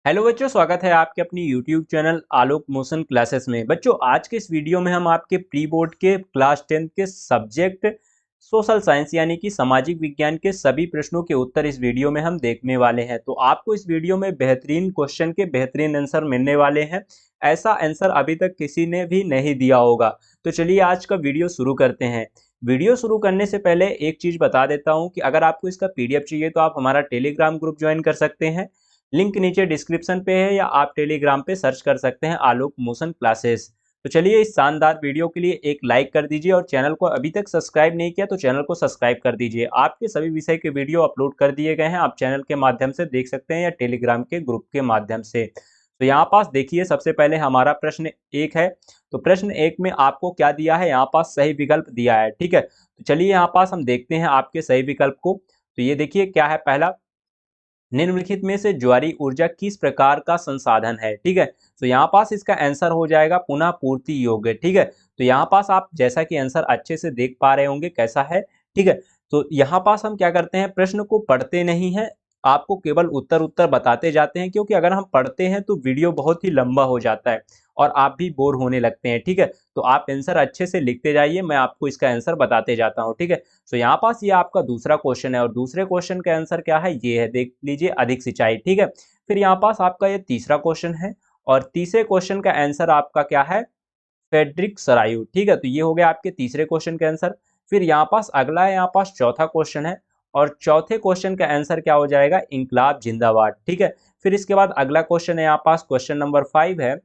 Hello बच्चों, स्वागत है आपके अपनी YouTube चैनल आलोक मोशन क्लासेस में। बच्चों, आज के इस वीडियो में हम आपके प्री बोर्ड के क्लास 10 के सब्जेक्ट सोशल साइंस यानी कि सामाजिक विज्ञान के सभी प्रश्नों के उत्तर इस वीडियो में हम देखने वाले हैं। तो आपको इस वीडियो में बेहतरीन क्वेश्चन के बेहतरीन आंसर मिलने वाले हैं। ऐसा आंसर अभी तक किसी ने भी नहीं दिया होगा। तो चलिए आज का वीडियो शुरू करते हैं। वीडियो शुरू करने से पहले एक चीज बता देता हूं कि अगर आपको इसका PDF चाहिए तो आप हमारा टेलीग्राम ग्रुप ज्वाइन कर सकते हैं। लिंक नीचे डिस्क्रिप्शन पे है या आप टेलीग्राम पे सर्च कर सकते हैं आलोक मोशन क्लासेस। तो चलिए इस शानदार वीडियो के लिए एक लाइक कर दीजिए और चैनल को अभी तक सब्सक्राइब नहीं किया तो चैनल को सब्सक्राइब कर दीजिए। आपके सभी विषय के वीडियो अपलोड कर दिए गए हैं, आप चैनल के माध्यम से देख सकते हैं या टेलीग्राम के ग्रुप के माध्यम से। तो यहाँ पास देखिए, सबसे पहले हमारा प्रश्न एक है। तो प्रश्न एक में आपको क्या दिया है, यहाँ पास सही विकल्प दिया है। ठीक है, तो चलिए यहाँ पास हम देखते हैं आपके सही विकल्प को। तो ये देखिए क्या है, पहला, निम्नलिखित में से ज्वारी ऊर्जा किस प्रकार का संसाधन है। ठीक है, तो यहाँ पास इसका आंसर हो जाएगा पुनः पूर्ति योग्य। ठीक है, तो यहाँ पास आप जैसा कि आंसर अच्छे से देख पा रहे होंगे कैसा है। ठीक है, तो यहाँ पास हम क्या करते हैं, प्रश्न को पढ़ते नहीं हैं, आपको केवल उत्तर उत्तर बताते जाते हैं, क्योंकि अगर हम पढ़ते हैं तो वीडियो बहुत ही लंबा हो जाता है और आप भी बोर होने लगते हैं। ठीक है, तो आप आंसर अच्छे से लिखते जाइए, मैं आपको इसका आंसर बताते जाता हूँ। ठीक है, तो यहाँ पास ये आपका दूसरा क्वेश्चन है और दूसरे क्वेश्चन का आंसर क्या है, ये है, देख लीजिए, अधिक सिंचाई। ठीक है, फिर यहाँ पास आपका ये तीसरा क्वेश्चन है और तीसरे क्वेश्चन का आंसर आपका क्या है, फेड्रिक सरायु। ठीक है, तो ये हो गया आपके तीसरे क्वेश्चन का आंसर। फिर यहाँ पास अगला है, यहाँ पास चौथा क्वेश्चन है और चौथे क्वेश्चन का आंसर क्या हो जाएगा, इंकलाब जिंदाबाद। ठीक है, फिर इसके बाद अगला क्वेश्चन है, यहाँ पास क्वेश्चन नंबर 5 है।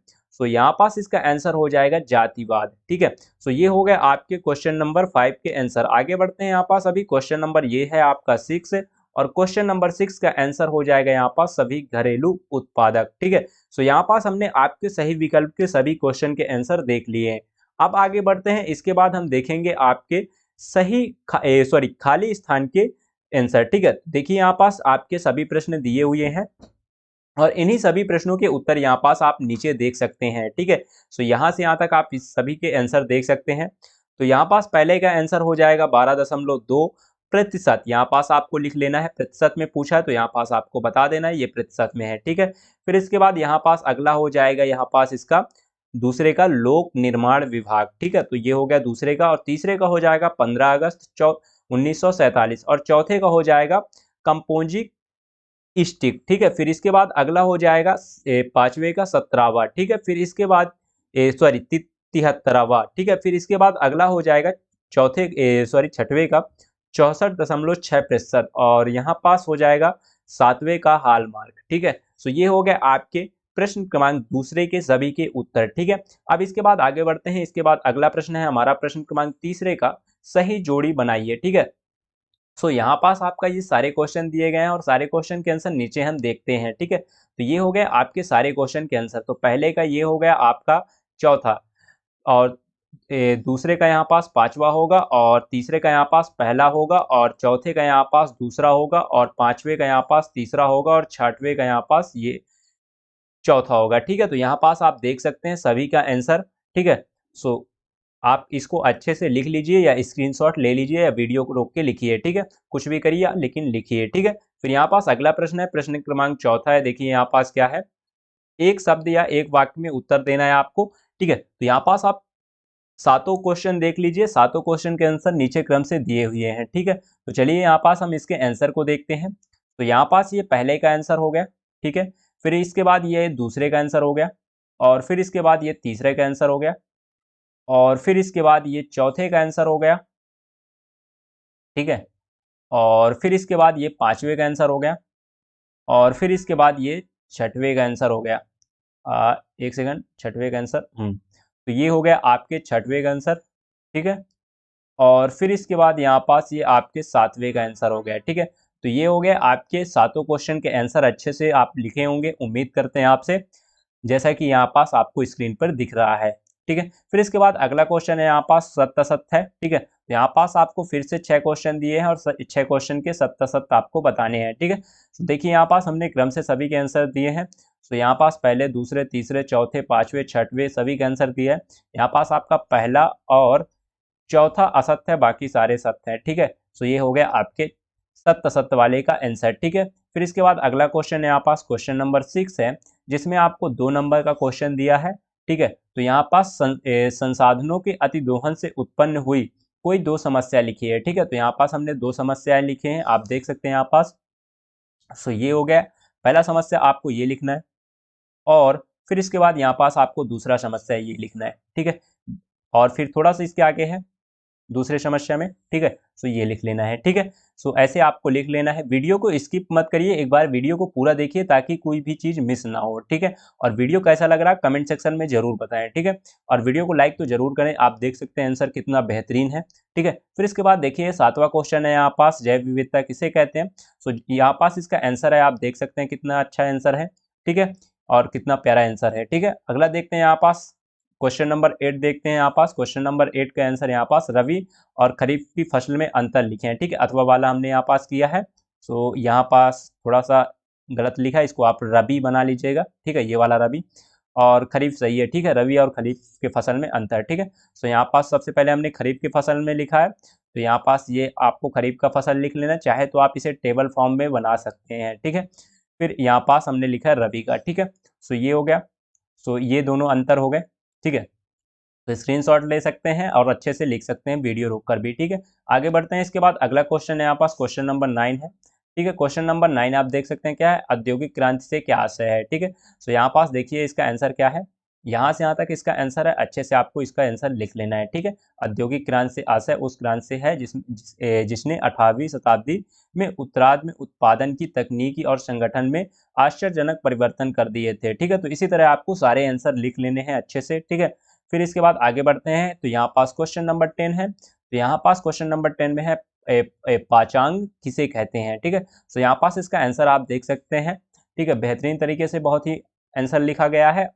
सो यहाँ पास इसका आंसर हो जाएगा जातिवाद। ठीक है, सो ये हो गया आपके क्वेश्चन नंबर 5 के आंसर। आगे बढ़ते हैं, यहाँ पास अभी क्वेश्चन नंबर ये है आपका 6 और क्वेश्चन नंबर 6 का आंसर हो जाएगा यहाँ पास सभी घरेलू उत्पादक। ठीक है, सो यहाँ पास हमने आपके सही विकल्प के सभी क्वेश्चन के आंसर देख लिए हैं। अब आगे बढ़ते हैं, इसके बाद हम देखेंगे आपके सही खाली स्थान के आंसर। ठीक है, देखिए यहाँ पास आपके सभी प्रश्न दिए हुए हैं और इन्हीं सभी प्रश्नों के उत्तर यहाँ पास आप नीचे देख सकते हैं। ठीक है, सो यहाँ से यहाँ तक आप इस सभी के आंसर देख सकते हैं। तो यहाँ पास पहले का आंसर हो जाएगा 12.2%। यहाँ पास आपको लिख लेना है, प्रतिशत में पूछा है तो यहाँ पास आपको बता देना है ये प्रतिशत में है। ठीक है, फिर इसके बाद यहाँ पास अगला हो जाएगा यहाँ पास इसका दूसरे का लोक निर्माण विभाग। ठीक है, तो ये हो गया दूसरे का और तीसरे का हो जाएगा 15 अगस्त 1947 और चौथे का हो जाएगा कंपोजिट स्टिक। ठीक है, फिर इसके बाद अगला हो जाएगा पांचवे का 17वां। ठीक है, फिर इसके बाद 73वां। ठीक है, फिर इसके बाद अगला हो जाएगा छठवे का 64.6% और यहाँ पास हो जाएगा सातवें का हॉलमार्क। ठीक है, सो ये हो गया आपके प्रश्न क्रमांक दूसरे के सभी के उत्तर। ठीक है, अब इसके बाद आगे बढ़ते हैं। इसके बाद अगला प्रश्न है हमारा प्रश्न क्रमांक तीसरे का, सही जोड़ी बनाइए। ठीक है, सो यहाँ पास आपका ये सारे क्वेश्चन दिए गए हैं और सारे क्वेश्चन के आंसर नीचे हम देखते हैं। ठीक है, तो ये हो गए आपके सारे क्वेश्चन के आंसर। तो पहले का ये हो गया आपका चौथा और दूसरे का यहाँ पास पांचवा होगा और तीसरे का यहाँ पास पहला होगा और चौथे का यहाँ पास दूसरा होगा और पांचवे का यहाँ पास तीसरा होगा और छठवें का यहाँ पास ये चौथा होगा। ठीक है, तो यहाँ पास आप देख सकते हैं सभी का आंसर। ठीक है, सो आप इसको अच्छे से लिख लीजिए या स्क्रीनशॉट ले लीजिए या वीडियो को रोक के लिखिए। ठीक है, कुछ भी करिए लेकिन लिखिए। ठीक है, फिर यहाँ पास अगला प्रश्न है, प्रश्न क्रमांक चौथा है। देखिए यहाँ पास क्या है, एक शब्द या एक वाक्य में उत्तर देना है आपको। ठीक है, तो यहाँ पास आप सातों क्वेश्चन देख लीजिए, सातों क्वेश्चन के आंसर नीचे क्रम से दिए हुए हैं। ठीक है, तो चलिए यहाँ पास हम इसके आंसर को देखते हैं। तो यहाँ पास ये पहले का आंसर हो गया। ठीक है, फिर इसके बाद ये दूसरे का आंसर हो गया और फिर इसके बाद ये तीसरे का आंसर हो गया और फिर इसके बाद ये चौथे का आंसर हो गया। ठीक है, और फिर इसके बाद ये पांचवे का आंसर हो गया और फिर इसके बाद ये छठवें का आंसर हो गया। एक सेकंड, छठवें का आंसर, तो ये हो गया आपके छठवें का आंसर। ठीक है, और फिर इसके बाद यहाँ पास ये आपके सातवें का आंसर हो गया। ठीक है, तो ये हो गया आपके सातों क्वेश्चन के आंसर। अच्छे से आप लिखे होंगे, उम्मीद करते हैं आपसे, जैसा कि यहाँ पास आपको स्क्रीन पर दिख रहा है। ठीक है, फिर इसके बाद अगला क्वेश्चन है यहाँ पास सत्य सत्य है। ठीक है, तो यहाँ पास आपको फिर से 6 क्वेश्चन दिए हैं और 6 क्वेश्चन के सत्य सत्य आपको बताने हैं। ठीक है, तो देखिए यहाँ पास हमने क्रम से सभी के आंसर दिए हैं। तो यहाँ पास पहले, दूसरे, तीसरे, चौथे, पांचवे, छठवें सभी के आंसर दिए हैं। यहाँ पास आपका पहला और चौथा असत्य है, बाकी सारे सत्य है। ठीक है, सो ये हो गया आपके सत्य सत्य वाले का आंसर। ठीक है, फिर इसके बाद अगला क्वेश्चन है यहाँ पास क्वेश्चन नंबर 6 है, जिसमें आपको 2 नंबर का क्वेश्चन दिया है। ठीक है, तो यहाँ पास संसाधनों के अतिदोहन से उत्पन्न हुई कोई 2 समस्या लिखी है। ठीक है, तो यहाँ पास हमने 2 समस्याएं लिखे हैं, आप देख सकते हैं यहाँ पास। सो ये हो गया, पहला समस्या आपको ये लिखना है, और फिर इसके बाद यहाँ पास आपको दूसरा समस्या ये लिखना है। ठीक है, और फिर थोड़ा सा इसके आगे है दूसरे समस्या में। ठीक है, सो ये लिख लेना है। ठीक है, सो ऐसे आपको लिख लेना है। वीडियो को स्किप मत करिए, एक बार वीडियो को पूरा देखिए ताकि कोई भी चीज़ मिस ना हो। ठीक है, और वीडियो कैसा लग रहा है कमेंट सेक्शन में जरूर बताएं। ठीक है, और वीडियो को लाइक तो जरूर करें। आप देख सकते हैं आंसर कितना बेहतरीन है। ठीक है, फिर इसके बाद देखिए 7वां क्वेश्चन है यहाँ पास, जैव विविधता किसे कहते हैं। सो यहाँ पास इसका आंसर है, आप देख सकते हैं कितना अच्छा आंसर है। ठीक है, और कितना प्यारा आंसर है। ठीक है, अगला देखते हैं यहाँ पास क्वेश्चन नंबर 8 देखते हैं यहाँ पास। क्वेश्चन नंबर 8 का आंसर यहाँ पास रबी और खरीफ की फसल में अंतर लिखे हैं। ठीक है, अथवा वाला हमने यहाँ पास किया है, सो यहाँ पास थोड़ा सा गलत लिखा है, इसको आप रबी बना लीजिएगा। ठीक है, ये वाला रबी, और खरीफ सही है। ठीक है, रबी और खरीफ के फसल में अंतर। ठीक है, सो यहाँ पास सबसे पहले हमने खरीफ की फसल में लिखा है, तो यहाँ पास ये आपको खरीफ का फसल लिख लेना, चाहे तो आप इसे टेबल फॉर्म में बना सकते हैं। ठीक है, फिर यहाँ पास हमने लिखा है रबी का। ठीक है, सो ये हो गया, सो ये दोनों अंतर हो गए। ठीक है, तो स्क्रीनशॉट ले सकते हैं और अच्छे से लिख सकते हैं वीडियो रोककर भी। ठीक है, आगे बढ़ते हैं। इसके बाद अगला क्वेश्चन है यहाँ पास क्वेश्चन नंबर 9 है। ठीक है, क्वेश्चन नंबर 9 आप देख सकते हैं क्या है, औद्योगिक क्रांति से क्या आशय है। ठीक है, सो यहाँ पास देखिए इसका आंसर क्या है, यहाँ से यहाँ तक इसका आंसर है, अच्छे से आपको इसका आंसर लिख लेना है। ठीक है, औद्योगिक क्रांति से आशय उस क्रांति से है जिसने 18वीं शताब्दी में उत्तरार्ध में उत्पादन की तकनीकी और संगठन में आश्चर्यजनक परिवर्तन कर दिए थे। ठीक है, तो इसी तरह आपको सारे आंसर लिख लेने हैं अच्छे से। ठीक है, फिर इसके बाद आगे बढ़ते हैं, तो यहाँ पास क्वेश्चन नंबर 10 है। तो यहाँ पास क्वेश्चन नंबर 10 में है पाचांग किसे कहते हैं। ठीक है, तो यहाँ पास इसका आंसर आप देख सकते हैं। ठीक है, बेहतरीन तरीके से बहुत ही आंसर लिखा गया है,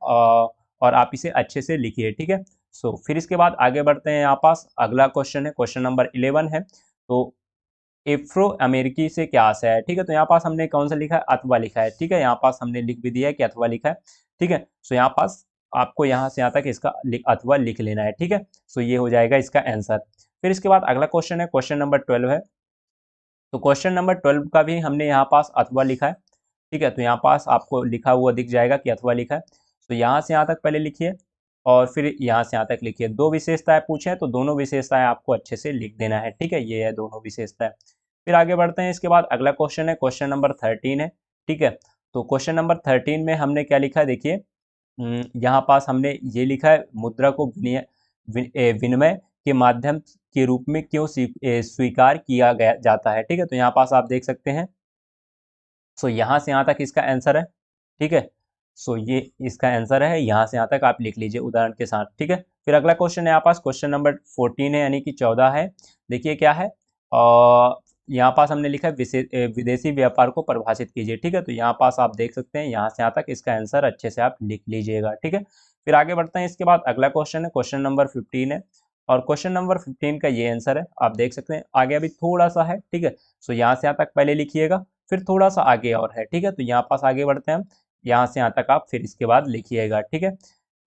और आप इसे अच्छे से लिखिए। ठीक है, सो फिर इसके बाद आगे बढ़ते हैं। यहाँ पास अगला क्वेश्चन है क्वेश्चन नंबर 11 है, तो एफ्रो अमेरिकी से क्या आशय है। ठीक है, तो यहाँ पास हमने कौन सा लिखा है, अथवा लिखा है। ठीक है, यहाँ पास हमने लिख भी दिया है कि अथवा लिखा है। ठीक है, सो यहाँ पास आपको यहाँ से यहाँ तक इसका अथवा लिख लेना है। ठीक है, सो ये हो जाएगा इसका आंसर। फिर इसके बाद अगला क्वेश्चन है क्वेश्चन नंबर 12 है, तो क्वेश्चन नंबर 12 का भी हमने यहाँ पास अथवा लिखा है। ठीक है, तो यहाँ पास आपको लिखा हुआ दिख जाएगा कि अथवा लिखा है, तो यहाँ से यहाँ तक पहले लिखिए, और फिर यहाँ से यहाँ तक लिखिए। 2 विशेषताएं पूछे तो दोनों विशेषताएं आपको अच्छे से लिख देना है। ठीक है, ये है दोनों विशेषताएं। फिर आगे बढ़ते हैं। इसके बाद अगला क्वेश्चन है क्वेश्चन नंबर 13 है। ठीक है, तो क्वेश्चन नंबर 13 में हमने क्या लिखा है, देखिए यहाँ पास हमने ये लिखा है, मुद्रा को विनिमय के माध्यम के रूप में क्यों स्वीकार किया गया जाता है। ठीक है, तो यहाँ पास आप देख सकते हैं, सो यहाँ से यहाँ तक इसका आंसर है। ठीक है, सो ये इसका आंसर है, यहाँ से यहाँ तक आप लिख लीजिए उदाहरण के साथ। ठीक है, फिर अगला क्वेश्चन है यहाँ पास क्वेश्चन नंबर 14 है, यानी कि 14 है। देखिए क्या है, यहाँ पास हमने लिखा है विदेशी व्यापार को परिभाषित कीजिए। ठीक है, तो यहाँ पास आप देख सकते हैं, यहाँ से यहाँ तक इसका आंसर अच्छे से आप लिख लीजिएगा। ठीक है, फिर आगे बढ़ते हैं। इसके बाद अगला क्वेश्चन है क्वेश्चन नंबर 15 है, और क्वेश्चन नंबर 15 का ये आंसर है, आप देख सकते हैं। आगे अभी थोड़ा सा है। ठीक है, सो यहाँ से यहाँ तक पहले लिखिएगा, फिर थोड़ा सा आगे और है। ठीक है, तो यहाँ पास आगे बढ़ते हैं, यहाँ से यहाँ तक आप फिर इसके बाद लिखिएगा। ठीक है,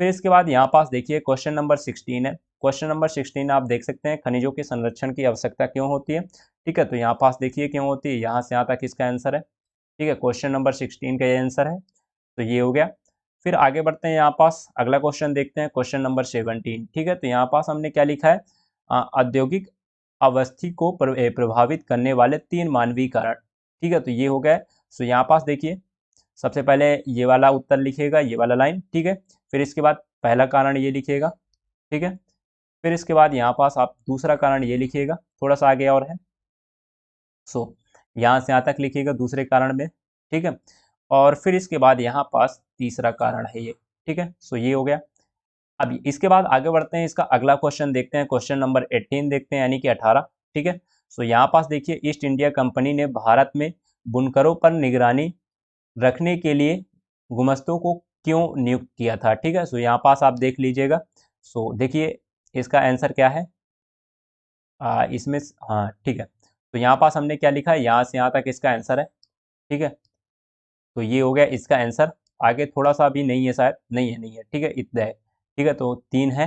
फिर इसके बाद यहाँ पास देखिए क्वेश्चन नंबर 16 है। क्वेश्चन नंबर 16 आप देख सकते हैं, खनिजों के संरक्षण की आवश्यकता क्यों होती है। ठीक है, तो यहाँ पास देखिए क्यों होती है, यहाँ से यहाँ तक इसका आंसर है। ठीक है, क्वेश्चन नंबर 16 का ये आंसर है, तो ये हो गया। फिर आगे बढ़ते हैं, यहाँ पास अगला क्वेश्चन देखते हैं क्वेश्चन नंबर 17। ठीक है, तो यहाँ पास हमने क्या लिखा है, औद्योगिक अवस्थी को प्रभावित करने वाले 3 मानवीय कारण। ठीक है, तो ये हो गया। सो यहाँ पास देखिए, सबसे पहले ये वाला उत्तर लिखिएगा, ये वाला लाइन। ठीक है, फिर इसके बाद पहला कारण ये लिखिएगा। ठीक है, फिर इसके बाद यहाँ पास आप दूसरा कारण ये लिखिएगा, थोड़ा सा आगे और है, सो यहाँ से यहाँ तक लिखिएगा दूसरे कारण में। ठीक है, और फिर इसके बाद यहाँ पास तीसरा कारण है ये। ठीक है, सो ये हो गया। अब इसके बाद आगे बढ़ते हैं, इसका अगला क्वेश्चन देखते हैं, क्वेश्चन नंबर 18 देखते हैं, यानी कि 18। ठीक है, सो यहाँ पास देखिए, ईस्ट इंडिया कंपनी ने भारत में बुनकरों पर निगरानी रखने के लिए गुमस्तों को क्यों नियुक्त किया था। ठीक है, सो यहाँ पास आप देख लीजिएगा। सो देखिए इसका आंसर क्या है, इसमें हाँ ठीक है, तो यहाँ पास हमने क्या लिखा है, यहाँ से यहाँ तक इसका आंसर है। ठीक है, तो ये हो गया इसका आंसर। आगे थोड़ा सा भी नहीं है, शायद नहीं है। ठीक है, इतना है। ठीक है, तो 3 है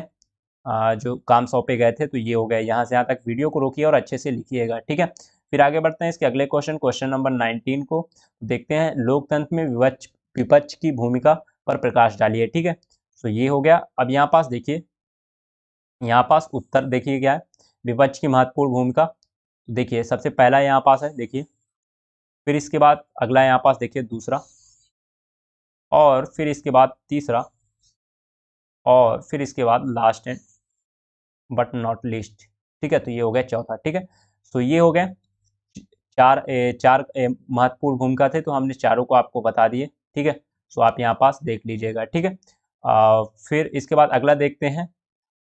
जो काम सौंपे गए थे, तो ये हो गया। यहाँ से यहाँ तक वीडियो को रोकिए और अच्छे से लिखिएगा। ठीक है, फिर आगे बढ़ते हैं इसके अगले क्वेश्चन नंबर 19 को देखते हैं। लोकतंत्र में विपक्ष की भूमिका पर प्रकाश डालिए। ठीक है, तो ये हो गया। अब यहाँ पास देखिए, यहाँ पास उत्तर देखिए क्या है, विपक्ष की महत्वपूर्ण भूमिका। देखिए सबसे पहला यहाँ पास है, देखिए, फिर इसके बाद अगला यहाँ पास देखिए दूसरा, और फिर इसके बाद तीसरा, और फिर इसके बाद last and but not least. ठीक है, तो ये हो गया चौथा। ठीक है, तो ये हो गए चार महत्वपूर्ण भूमिका थे, तो हमने चारों को आपको बता दिए। ठीक है, तो आप यहाँ पास देख लीजिएगा। ठीक है, फिर इसके बाद अगला देखते हैं।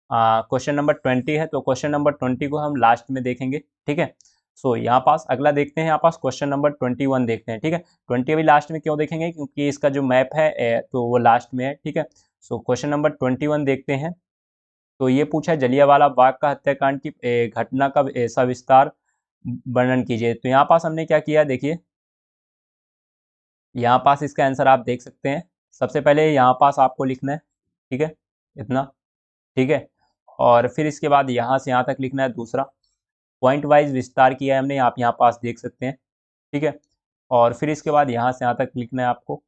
क्वेश्चन नंबर 20 है, तो क्वेश्चन नंबर 20 को हम लास्ट में देखेंगे। ठीक है, सो यहाँ पास अगला देखते हैं, यहाँ पास क्वेश्चन नंबर 21 देखते हैं। ठीक है, 20 अभी लास्ट में क्यों देखेंगे, क्योंकि इसका जो मैप है तो वो लास्ट में है। ठीक है, सो क्वेश्चन नंबर 21 देखते हैं। तो ये पूछा है, जलियांवाला बाग का हत्याकांड की घटना का सविस्तार वर्णन कीजिए। तो यहाँ पास हमने क्या किया, देखिए यहाँ पास इसका आंसर आप देख सकते हैं। सबसे पहले यहाँ पास आपको लिखना है, ठीक है, इतना। ठीक है, और फिर इसके बाद यहाँ से यहाँ तक लिखना है दूसरा। पॉइंट वाइज विस्तार किया है हमने, आप यहाँ पास देख सकते हैं। ठीक है, और फिर इसके बाद यहाँ से यहाँ तक लिखना है आपको,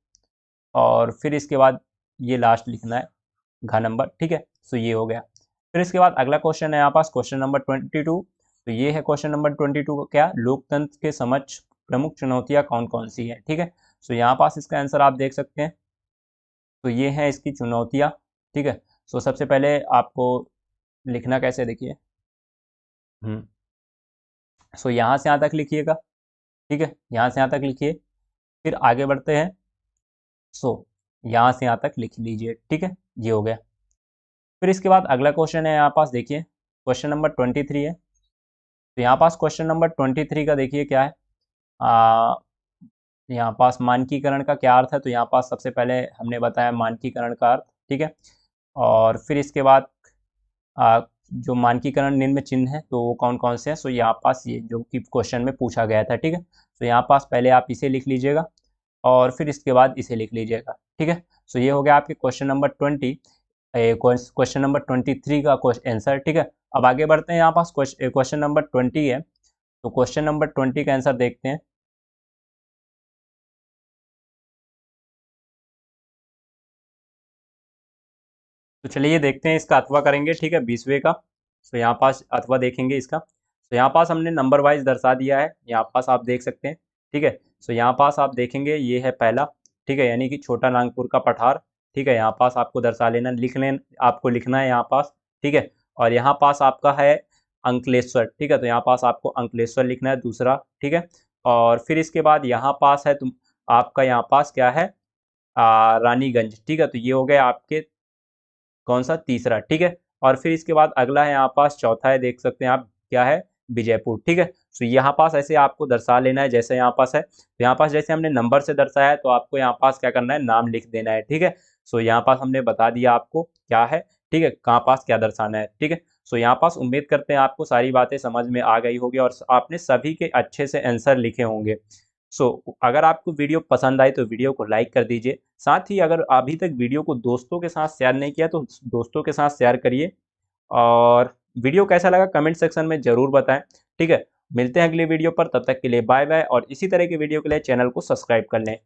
और फिर इसके बाद ये लास्ट लिखना है घ नंबर। ठीक है, सो ये हो गया। फिर इसके बाद अगला क्वेश्चन है यहाँ पास क्वेश्चन नंबर 22। तो ये है क्वेश्चन नंबर 22 को क्या, लोकतंत्र के समक्ष प्रमुख चुनौतियाँ कौन कौन सी है। ठीक है, सो यहाँ पास इसका आंसर आप देख सकते हैं। तो ये है इसकी चुनौतियाँ। ठीक है, सो सबसे पहले आपको लिखना कैसे, देखिए, सो यहाँ से यहाँ तक लिखिएगा। ठीक है, यहाँ से यहाँ तक लिखिए, फिर आगे बढ़ते हैं। सो यहाँ से यहाँ तक लिख लीजिए। ठीक है, ये हो गया। फिर इसके बाद अगला क्वेश्चन है यहाँ पास, देखिए क्वेश्चन नंबर 23 है। तो यहाँ पास क्वेश्चन नंबर 23 का देखिए क्या है, यहाँ पास मानकीकरण का क्या अर्थ है। तो यहाँ पास सबसे पहले हमने बताया मानकीकरण का अर्थ। ठीक है, और फिर इसके बाद जो मानकीकरण निम्न चिन्ह है तो वो कौन कौन से हैं। सो यहाँ पास ये जो कि क्वेश्चन में पूछा गया था। ठीक है, तो यहाँ पास पहले आप इसे लिख लीजिएगा, और फिर इसके बाद इसे लिख लीजिएगा। ठीक है, सो ये हो गया आपके क्वेश्चन नंबर 20, क्वेश्चन नंबर 23 का आंसर। ठीक है, अब आगे बढ़ते हैं। यहाँ पास क्वेश्चन नंबर 20 है, तो क्वेश्चन नंबर 20 का आंसर देखते हैं। तो चलिए ये देखते हैं, इसका अथवा करेंगे। ठीक है, 20वें का। तो यहाँ पास अथवा देखेंगे इसका। तो यहाँ पास हमने नंबर वाइज दर्शा दिया है, यहाँ पास आप देख सकते हैं। ठीक है, तो यहाँ पास आप देखेंगे ये है पहला। ठीक है, यानी कि छोटा नागपुर का पठार। ठीक है, यहाँ पास आपको दर्शा लेना, आपको लिखना है यहाँ पास। ठीक है, और यहाँ पास आपका है अंकलेश्वर। ठीक है, तो यहाँ पास आपको अंकलेश्वर लिखना है दूसरा। ठीक है, और फिर इसके बाद यहाँ पास है तुम आपका यहाँ पास क्या है, रानीगंज। ठीक है, तो ये हो गया आपके कौन सा, तीसरा। ठीक है, और फिर इसके बाद अगला है यहाँ पास चौथा है, देख सकते हैं आप क्या है, विजयपुर। ठीक है, तो यहाँ पास ऐसे आपको दर्शा लेना है जैसे यहाँ पास है। तो यहाँ पास जैसे हमने नंबर से दर्शाया है, तो आपको यहाँ पास क्या करना है, नाम लिख देना है। ठीक है, सो यहाँ पास हमने बता दिया आपको क्या है। ठीक है, कहाँ पास क्या दर्शाना है। ठीक है, सो यहाँ पास उम्मीद करते हैं आपको सारी बातें समझ में आ गई होगी और आपने सभी के अच्छे से आंसर लिखे होंगे। सो अगर आपको वीडियो पसंद आई तो वीडियो को लाइक कर दीजिए। साथ ही अगर अभी तक वीडियो को दोस्तों के साथ शेयर नहीं किया तो दोस्तों के साथ शेयर करिए, और वीडियो कैसा लगा कमेंट सेक्शन में ज़रूर बताएं। ठीक है, मिलते हैं अगले वीडियो पर, तब तक के लिए बाय बाय, और इसी तरह के वीडियो के लिए चैनल को सब्सक्राइब कर लें।